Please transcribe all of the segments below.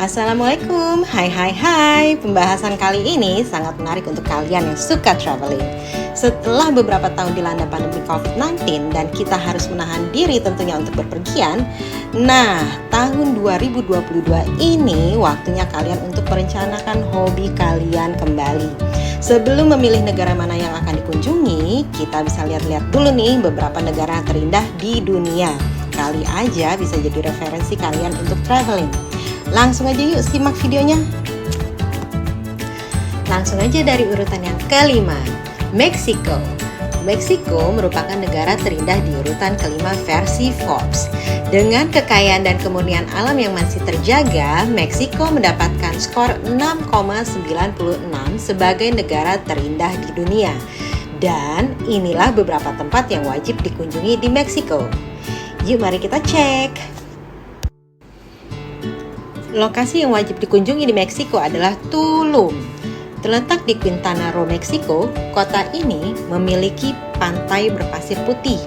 Assalamualaikum, hai. Pembahasan kali ini sangat menarik untuk kalian yang suka traveling. Setelah beberapa tahun dilanda pandemi COVID-19 dan kita harus menahan diri tentunya untuk berpergian, nah tahun 2022 ini waktunya kalian untuk merencanakan hobi kalian kembali. Sebelum memilih negara mana yang akan dikunjungi, kita bisa lihat-lihat dulu nih beberapa negara terindah di dunia. Kali aja bisa jadi referensi kalian untuk traveling. Langsung aja yuk simak videonya. Langsung aja dari urutan yang kelima, Meksiko. Meksiko merupakan negara terindah di urutan kelima versi Forbes. Dengan kekayaan dan kemurnian alam yang masih terjaga, Meksiko mendapatkan skor 6,96 sebagai negara terindah di dunia. Dan inilah beberapa tempat yang wajib dikunjungi di Meksiko. Yuk mari kita cek. Lokasi yang wajib dikunjungi di Meksiko adalah Tulum. Terletak di Quintana Roo, Meksiko, kota ini memiliki pantai berpasir putih,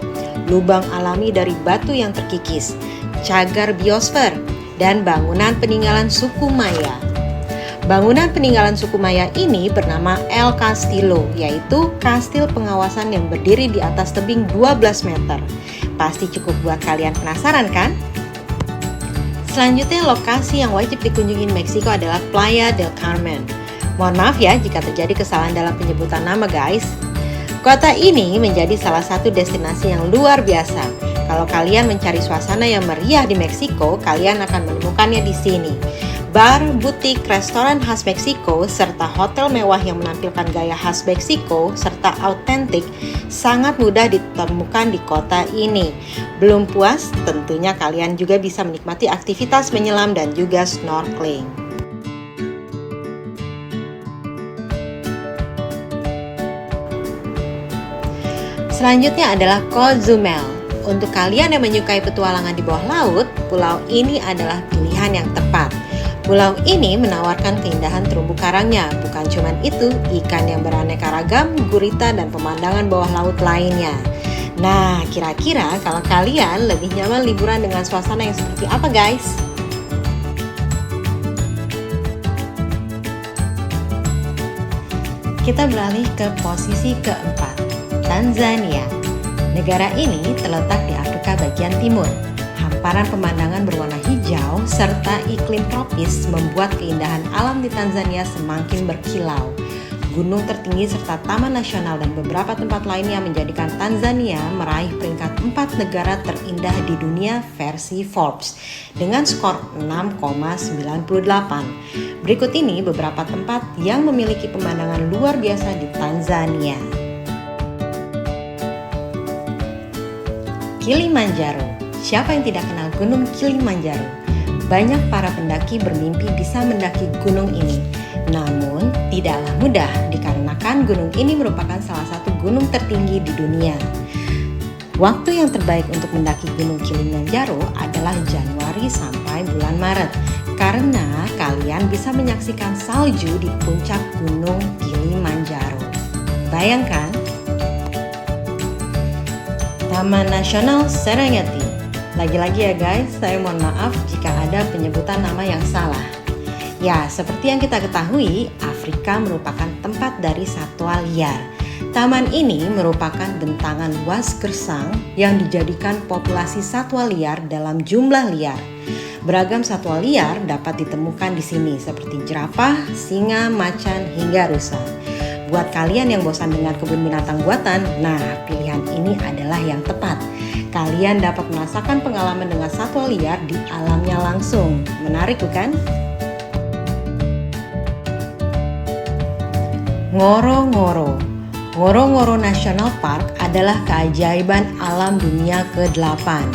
lubang alami dari batu yang terkikis, cagar biosfer, dan bangunan peninggalan suku Maya. Bangunan peninggalan suku Maya ini bernama El Castillo, yaitu kastil pengawasan yang berdiri di atas tebing 12 meter. Pasti cukup buat kalian penasaran kan? Selanjutnya, lokasi yang wajib dikunjungi Meksiko adalah Playa del Carmen. Mohon maaf ya jika terjadi kesalahan dalam penyebutan nama guys. Kota ini menjadi salah satu destinasi yang luar biasa. Kalau kalian mencari suasana yang meriah di Meksiko, kalian akan menemukannya di sini. Bar, butik, restoran khas Meksiko, serta hotel mewah yang menampilkan gaya khas Meksiko, serta autentik, sangat mudah ditemukan di kota ini. Belum puas, tentunya kalian juga bisa menikmati aktivitas menyelam dan juga snorkeling. Selanjutnya adalah Cozumel. Untuk kalian yang menyukai petualangan di bawah laut, pulau ini adalah pilihan yang tepat. Pulau ini menawarkan keindahan terumbu karangnya. Bukan cuma itu, ikan yang beraneka ragam, gurita, dan pemandangan bawah laut lainnya. Nah, kira-kira kalau kalian lebih nyaman liburan dengan suasana yang seperti apa guys? Kita beralih ke posisi keempat, Tanzania. Negara ini terletak di Afrika bagian timur. Hamparan pemandangan berwarna hijau serta iklim tropis membuat keindahan alam di Tanzania semakin berkilau. Gunung tertinggi serta taman nasional dan beberapa tempat lainnya menjadikan Tanzania meraih peringkat 4 negara terindah di dunia versi Forbes dengan skor 6,98. Berikut ini beberapa tempat yang memiliki pemandangan luar biasa di Tanzania. Kilimanjaro. Siapa yang tidak kenal Gunung Kilimanjaro? Banyak para pendaki bermimpi bisa mendaki gunung ini. Namun, tidaklah mudah dikarenakan gunung ini merupakan salah satu gunung tertinggi di dunia. Waktu yang terbaik untuk mendaki Gunung Kilimanjaro adalah Januari sampai bulan Maret, karena kalian bisa menyaksikan salju di puncak Gunung Kilimanjaro. Bayangkan? Taman Nasional Serengeti. Lagi-lagi ya guys, saya mohon maaf jika ada penyebutan nama yang salah. Ya, seperti yang kita ketahui, Afrika merupakan tempat dari satwa liar. Taman ini merupakan bentangan luas gersang yang dijadikan populasi satwa liar dalam jumlah liar. Beragam satwa liar dapat ditemukan di sini seperti jerapah, singa, macan, hingga rusa. Buat kalian yang bosan dengan kebun binatang buatan, nah pilihan ini adalah yang tepat. Kalian dapat merasakan pengalaman dengan satwa liar di alamnya langsung. Menarik bukan? Ngorongoro. Ngorongoro National Park adalah keajaiban alam dunia ke-8.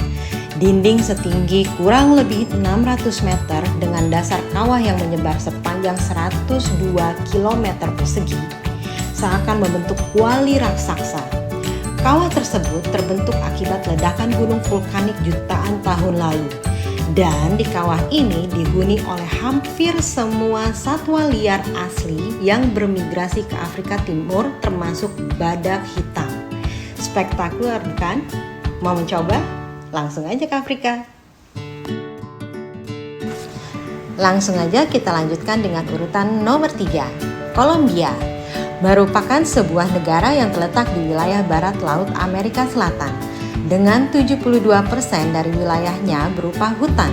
Dinding setinggi kurang lebih 600 meter dengan dasar kawah yang menyebar sepanjang 102 km persegi seakan membentuk kuali raksasa. Kawah tersebut terbentuk akibat ledakan gunung vulkanik jutaan tahun lalu. Dan di kawah ini dihuni oleh hampir semua satwa liar asli yang bermigrasi ke Afrika Timur termasuk badak hitam. Spektakuler bukan? Mau mencoba? Langsung aja ke Afrika. Langsung aja kita lanjutkan dengan urutan nomor 3. Kolombia merupakan sebuah negara yang terletak di wilayah barat laut Amerika Selatan. Dengan 72% dari wilayahnya berupa hutan.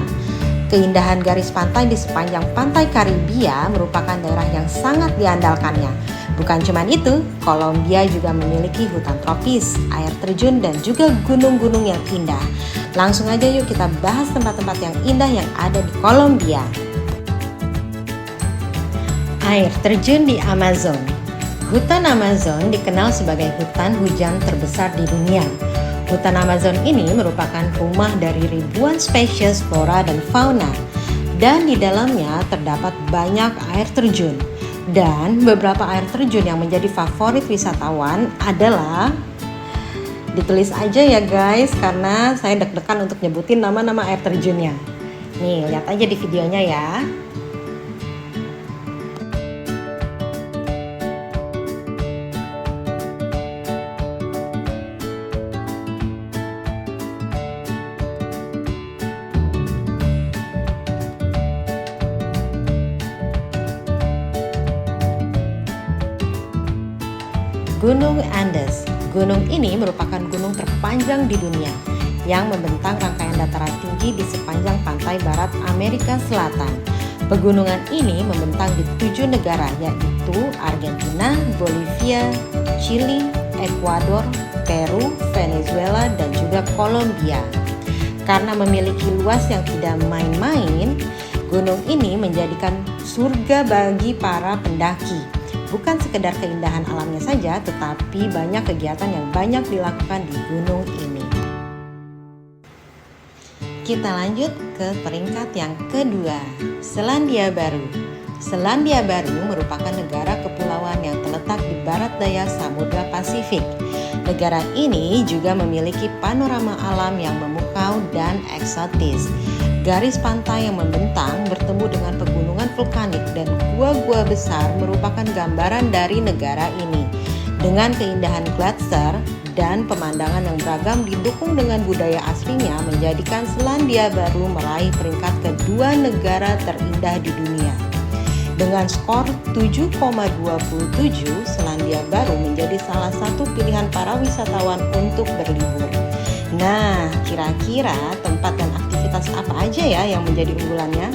Keindahan garis pantai di sepanjang pantai Karibia merupakan daerah yang sangat diandalkannya. Bukan cuma itu, Kolombia juga memiliki hutan tropis, air terjun, dan juga gunung-gunung yang indah. Langsung aja yuk kita bahas tempat-tempat yang indah yang ada di Kolombia. Air terjun di Amazon. Hutan Amazon dikenal sebagai hutan hujan terbesar di dunia. Hutan Amazon ini merupakan rumah dari ribuan spesies flora dan fauna, dan di dalamnya terdapat banyak air terjun. Dan beberapa air terjun yang menjadi favorit wisatawan adalah, ditulis aja ya guys, karena saya deg-degan untuk nyebutin nama-nama air terjunnya. Nih, lihat aja di videonya ya. Gunung Andes. Gunung ini merupakan gunung terpanjang di dunia yang membentang rangkaian dataran tinggi di sepanjang pantai barat Amerika Selatan. Pegunungan ini membentang di 7 negara, yaitu Argentina, Bolivia, Chili, Ekuador, Peru, Venezuela, dan juga Kolombia. Karena memiliki luas yang tidak main-main, gunung ini menjadikan surga bagi para pendaki. Bukan sekedar keindahan alamnya saja, tetapi banyak kegiatan yang banyak dilakukan di gunung ini. Kita lanjut ke peringkat yang kedua, Selandia Baru. Selandia Baru merupakan negara kepulauan yang terletak di barat daya Samudra Pasifik. Negara ini juga memiliki panorama alam yang memukau dan eksotis. Garis pantai yang membentang bertemu dengan pegunungan vulkanik dan gua-gua besar merupakan gambaran dari negara ini. Dengan keindahan gletser dan pemandangan yang beragam didukung dengan budaya aslinya menjadikan Selandia Baru meraih peringkat kedua negara terindah di dunia. Dengan skor 7,27, Selandia Baru menjadi salah satu pilihan para wisatawan untuk berlibur. Nah, kira-kira tempat dan aktivitas apa aja ya yang menjadi unggulannya?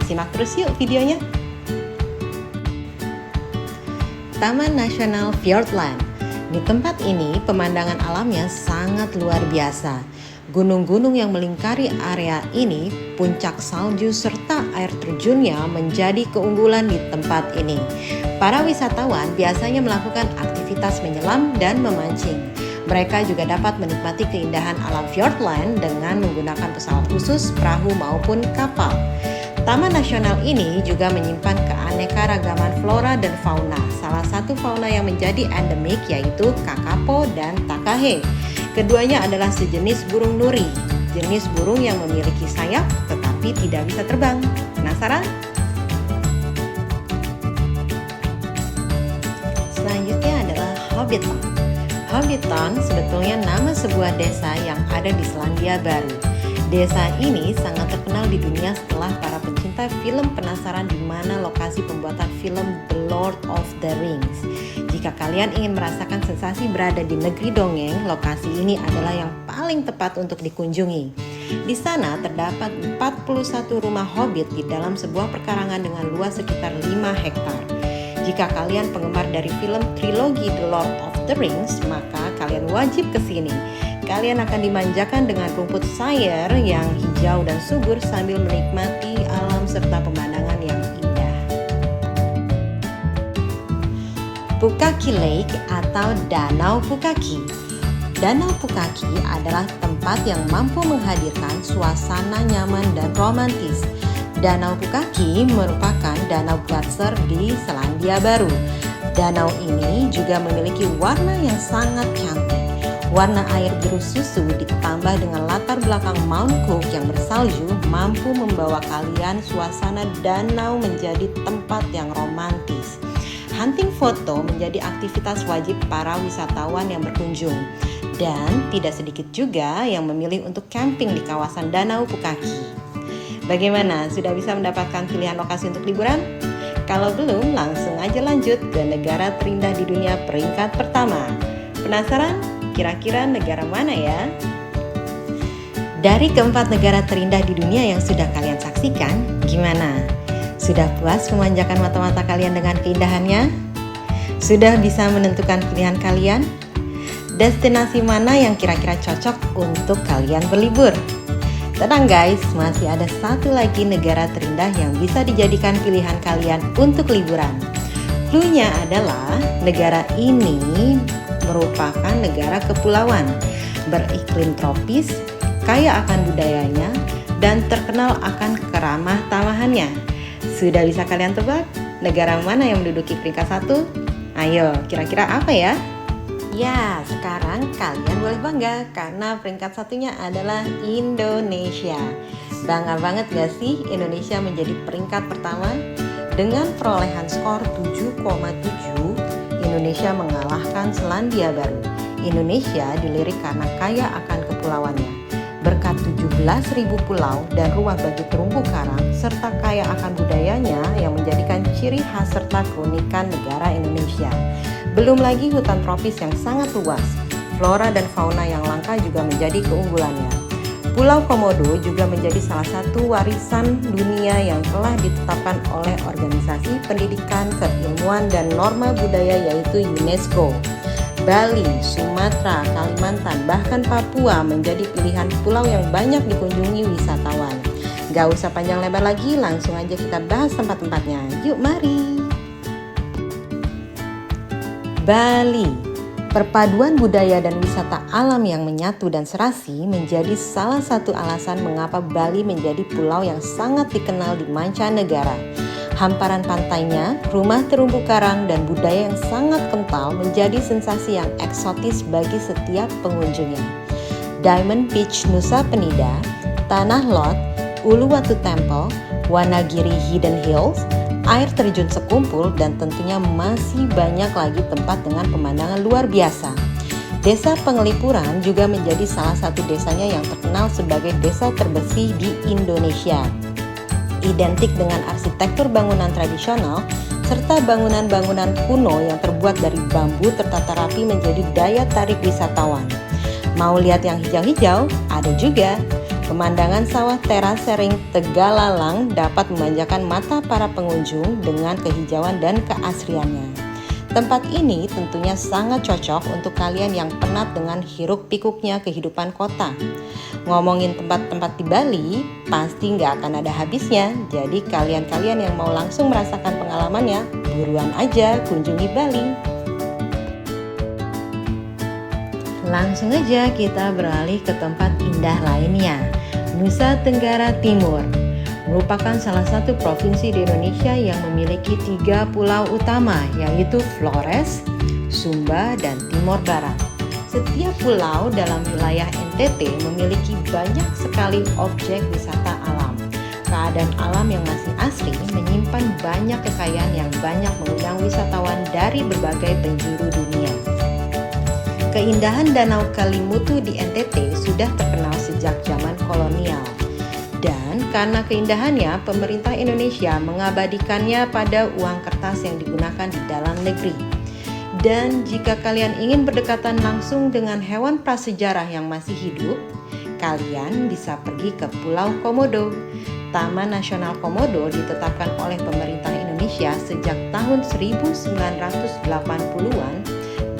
Simak terus yuk videonya. Taman Nasional Fiordland. Di tempat ini pemandangan alamnya sangat luar biasa. Gunung-gunung yang melingkari area ini, puncak salju serta air terjunnya menjadi keunggulan di tempat ini. Para wisatawan biasanya melakukan aktivitas menyelam dan memancing. Mereka juga dapat menikmati keindahan alam Fiordland dengan menggunakan pesawat khusus, perahu maupun kapal. Taman nasional ini juga menyimpan keanekaragaman flora dan fauna. Salah satu fauna yang menjadi endemik yaitu kakapo dan takahe. Keduanya adalah sejenis burung nuri, jenis burung yang memiliki sayap tetapi tidak bisa terbang. Penasaran? Selanjutnya adalah Hobbiton. Hobbiton sebetulnya nama sebuah desa yang ada di Selandia Baru. Desa ini sangat terkenal di dunia setelah para pencinta film penasaran di mana lokasi pembuatan film The Lord of the Rings. Jika kalian ingin merasakan sensasi berada di negeri dongeng, lokasi ini adalah yang paling tepat untuk dikunjungi. Di sana terdapat 41 rumah hobbit di dalam sebuah perkarangan dengan luas sekitar 5 hektar. Jika kalian penggemar dari film trilogi The Lord of the Rings, maka kalian wajib ke sini. Kalian akan dimanjakan dengan rumput sayur yang hijau dan subur sambil menikmati alam serta pemandangan yang indah. Pukaki Lake atau Danau Pukaki. Danau Pukaki adalah tempat yang mampu menghadirkan suasana nyaman dan romantis. Danau Pukaki merupakan danau gletser di Selandia Baru. Danau ini juga memiliki warna yang sangat cantik. Warna air biru susu ditambah dengan latar belakang Mount Cook yang bersalju mampu membawa kalian suasana danau menjadi tempat yang romantis. Hunting foto menjadi aktivitas wajib para wisatawan yang berkunjung. Dan tidak sedikit juga yang memilih untuk camping di kawasan Danau Pukaki. Bagaimana? Sudah bisa mendapatkan pilihan lokasi untuk liburan? Kalau belum, langsung aja lanjut ke negara terindah di dunia peringkat pertama. Penasaran? Kira-kira negara mana ya? Dari keempat negara terindah di dunia yang sudah kalian saksikan, gimana? Sudah puas memanjakan mata-mata kalian dengan keindahannya? Sudah bisa menentukan pilihan kalian? Destinasi mana yang kira-kira cocok untuk kalian berlibur? Tenang guys, masih ada satu lagi negara terindah yang bisa dijadikan pilihan kalian untuk liburan. Cluenya adalah negara ini merupakan negara kepulauan, beriklim tropis, kaya akan budayanya, dan terkenal akan keramah tamahannya. Sudah bisa kalian tebak negara mana yang menduduki peringkat 1? Ayo, kira-kira apa ya? Ya, sekarang kalian boleh bangga karena peringkat satunya adalah Indonesia. Bangga banget gak sih Indonesia menjadi peringkat pertama? Dengan perolehan skor 7,7, Indonesia mengalahkan Selandia Baru. Indonesia dilirik karena kaya akan kepulauannya. Berkat 17.000 pulau dan ruang bagi terumbu karang, serta kaya akan budayanya yang menjadikan ciri khas serta keunikan negara Indonesia. Belum lagi hutan tropis yang sangat luas, flora dan fauna yang langka juga menjadi keunggulannya. Pulau Komodo juga menjadi salah satu warisan dunia yang telah ditetapkan oleh Organisasi Pendidikan, Keilmuan, dan Norma Budaya yaitu UNESCO. Bali, Sumatera, Kalimantan, bahkan Papua menjadi pilihan pulau yang banyak dikunjungi wisatawan. Gak usah panjang lebar lagi, langsung aja kita bahas tempat-tempatnya. Yuk mari! Bali, perpaduan budaya dan wisata alam yang menyatu dan serasi menjadi salah satu alasan mengapa Bali menjadi pulau yang sangat dikenal di mancanegara. Hamparan pantainya, rumah terumbu karang, dan budaya yang sangat kental menjadi sensasi yang eksotis bagi setiap pengunjungnya. Diamond Beach Nusa Penida, Tanah Lot, Uluwatu Temple, Wanagiri Hidden Hills, air terjun sekumpul, dan tentunya masih banyak lagi tempat dengan pemandangan luar biasa. Desa Pengelipuran juga menjadi salah satu desanya yang terkenal sebagai desa terbersih di Indonesia. Identik dengan arsitektur bangunan tradisional serta bangunan-bangunan kuno yang terbuat dari bambu tertata rapi menjadi daya tarik wisatawan. Mau lihat yang hijau-hijau? Ada juga. Pemandangan sawah teras sering Tegalalang dapat memanjakan mata para pengunjung dengan kehijauan dan keasriannya. Tempat ini tentunya sangat cocok untuk kalian yang penat dengan hiruk-pikuknya kehidupan kota. Ngomongin tempat-tempat di Bali, pasti nggak akan ada habisnya. Jadi kalian-kalian yang mau langsung merasakan pengalamannya, buruan aja kunjungi Bali. Langsung aja kita beralih ke tempat indah lainnya. Nusa Tenggara Timur merupakan salah satu provinsi di Indonesia yang memiliki 3 pulau utama, yaitu Flores, Sumba, dan Timor Barat. Setiap pulau dalam wilayah NTT memiliki banyak sekali objek wisata alam. Keadaan alam yang masih asri menyimpan banyak kekayaan yang banyak mengundang wisatawan dari berbagai penjuru dunia. Keindahan Danau Kalimutu di NTT sudah terkenal sejak zaman kolonial. Dan karena keindahannya, pemerintah Indonesia mengabadikannya pada uang kertas yang digunakan di dalam negeri. Dan jika kalian ingin berdekatan langsung dengan hewan prasejarah yang masih hidup, kalian bisa pergi ke Pulau Komodo. Taman Nasional Komodo ditetapkan oleh pemerintah Indonesia sejak tahun 1980-an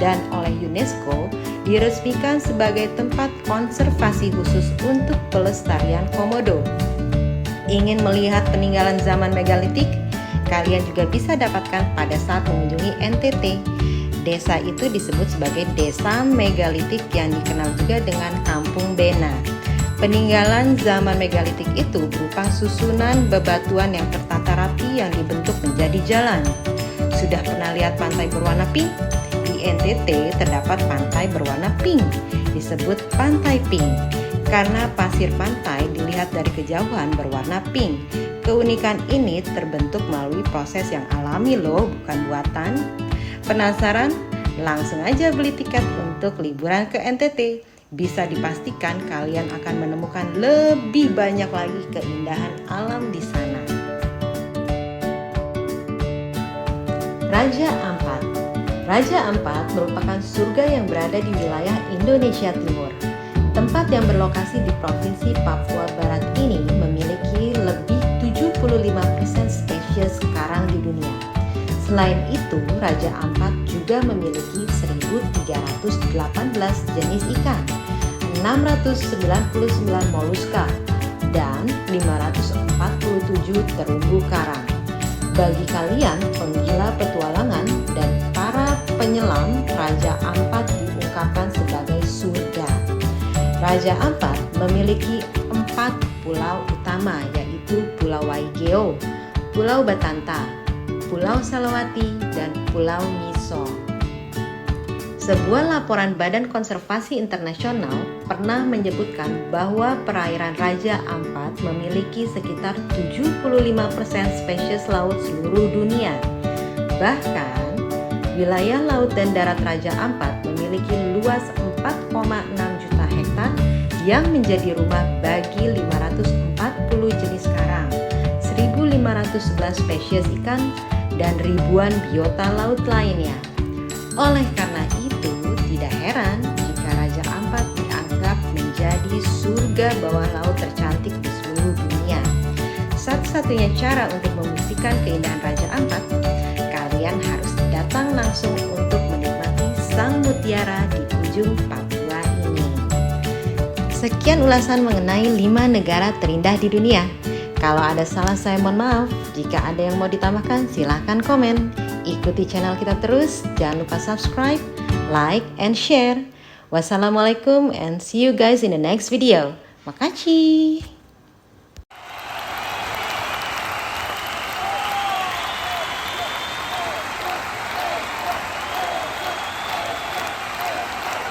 dan oleh UNESCO diresmikan sebagai tempat konservasi khusus untuk pelestarian komodo. Ingin melihat peninggalan zaman megalitik? Kalian juga bisa dapatkan pada saat mengunjungi NTT. Desa itu disebut sebagai Desa Megalitik yang dikenal juga dengan Kampung Bena. Peninggalan zaman megalitik itu berupa susunan bebatuan yang tertata rapi yang dibentuk menjadi jalan. Sudah pernah lihat pantai berwarna pink? Di NTT terdapat pantai berwarna pink, disebut Pantai Pink, karena pasir pantai dilihat dari kejauhan berwarna pink. Keunikan ini terbentuk melalui proses yang alami loh, bukan buatan. Penasaran? Langsung aja beli tiket untuk liburan ke NTT. bisa dipastikan kalian akan menemukan lebih banyak lagi keindahan alam di sana. Raja Ampat. Raja Ampat merupakan surga yang berada di wilayah Indonesia Timur. Tempat yang berlokasi di Provinsi Papua Barat ini memiliki lebih 75% spesies karang di dunia. Selain itu, Raja Ampat juga memiliki 1.318 jenis ikan, 699 moluska, dan 547 terumbu karang. Bagi kalian penggila petualangan dan para penyelam, Raja Ampat diungkapkan sebagai surga. Raja Ampat memiliki 4 pulau utama, yaitu Pulau Waigeo, Pulau Batanta, Pulau Salawati, dan Pulau Miso. Sebuah laporan Badan Konservasi Internasional pernah menyebutkan bahwa perairan Raja Ampat memiliki sekitar 75% spesies laut seluruh dunia. Bahkan, wilayah laut dan darat Raja Ampat memiliki luas 4,6 juta hektar yang menjadi rumah bagi 540 jenis karang, 1.511 spesies ikan, dan ribuan biota laut lainnya. Oleh karena itu, tidak heran jika Raja Ampat dianggap menjadi surga bawah laut tercantik di seluruh dunia. Satu-satunya cara untuk membuktikan keindahan Raja Ampat, kalian harus datang langsung untuk menikmati sang mutiara di ujung Papua ini. Sekian ulasan mengenai 5 negara terindah di dunia. Kalau ada salah saya mohon maaf. Jika ada yang mau ditambahkan silahkan komen. Ikuti channel kita terus, jangan lupa subscribe, like, and share. Wassalamualaikum and see you guys in the next video. Makasih.